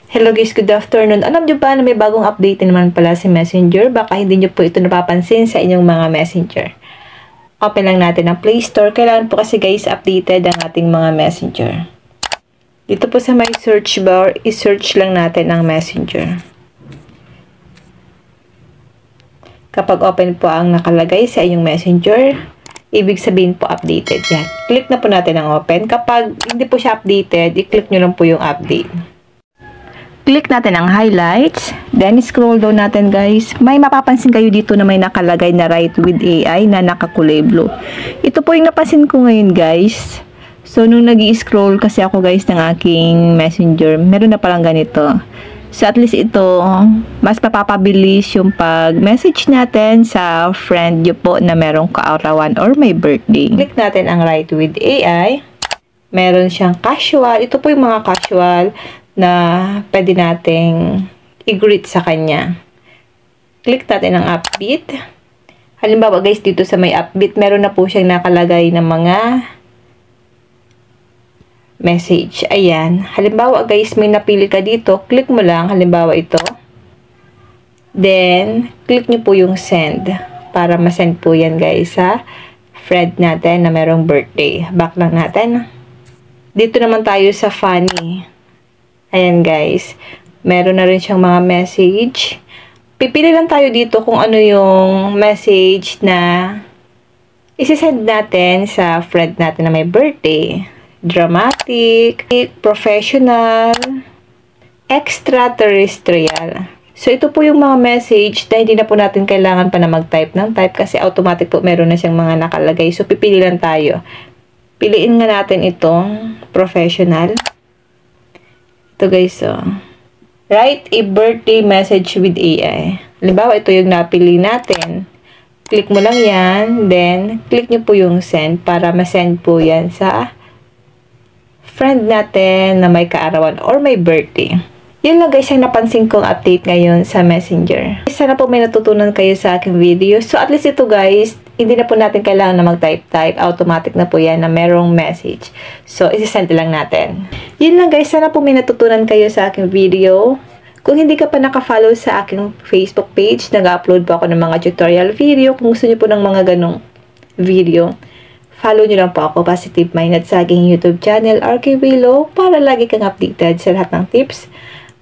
Hello guys, good afternoon. Alam nyo ba na may bagong update naman pala si Messenger? Baka hindi nyo po ito napapansin sa inyong mga Messenger. Open lang natin ang Play Store. Kailangan po kasi guys updated ang ating mga Messenger. Dito po sa may search bar, i-search lang natin ang Messenger. Kapag open po ang nakalagay sa inyong Messenger, ibig sabihin po updated yan. Click na po natin ang open. Kapag hindi po siya updated, i-click nyo lang po yung update. Click natin ang highlights, then scroll down natin guys. May mapapansin kayo dito na may nakalagay na Write with AI na nakakulay blue. Ito po yung napansin ko ngayon guys. So nung nag-i-scroll kasi ako guys ng aking Messenger, meron na palang ganito. So at least ito, mas mapapabilis yung pag-message natin sa friend nyo po na merong kaarawan or may birthday. Click natin ang Write with AI. Meron siyang casual. Ito po yung mga casual na pwede nating i-greet sa kanya. Click natin ang upbeat. Halimbawa guys, dito sa may upbeat, meron na po siyang nakalagay ng mga message. Ayan. Halimbawa guys, may napili ka dito, click mo lang, halimbawa ito. Then, click nyo po yung send para masend po yan guys sa friend natin na merong birthday. Back lang natin. Dito naman tayo sa funny. Ayan guys, meron na rin siyang mga message. Pipili lang tayo dito kung ano yung message na isisend natin sa friend natin na may birthday. Dramatic, professional, extraterrestrial. So ito po yung mga message na hindi na po natin kailangan pa na mag-type ng type kasi automatic po meron na siyang mga nakalagay. So pipili lang tayo. Piliin nga natin itong professional. Ito guys, so, write a birthday message with AI. Halimbawa, ito yung napili natin. Click mo lang yan, then, click nyo po yung send para masend po yan sa friend natin na may kaarawan or may birthday. Yun lang guys, ang napansin kong update ngayon sa Messenger. Sana po may natutunan kayo sa aking video. So, at least ito guys, hindi na po natin kailangan na mag-type-type. Automatic na po yan na merong message. So, isisend lang natin. Yun lang guys, sana po may natutunan kayo sa aking video. Kung hindi ka pa nakafollow sa aking Facebook page, nag-upload po ako ng mga tutorial video. Kung gusto niyo po ng mga ganong video, follow nyo lang po ako, Positive Minded, sa aking YouTube channel, RK Willow, para lagi kang updated sa lahat ng tips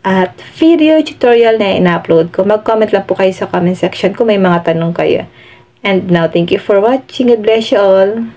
at video tutorial na ina-upload ko. Mag-comment lang po kayo sa comment section kung may mga tanong kayo. And now, thank you for watching. God bless you all.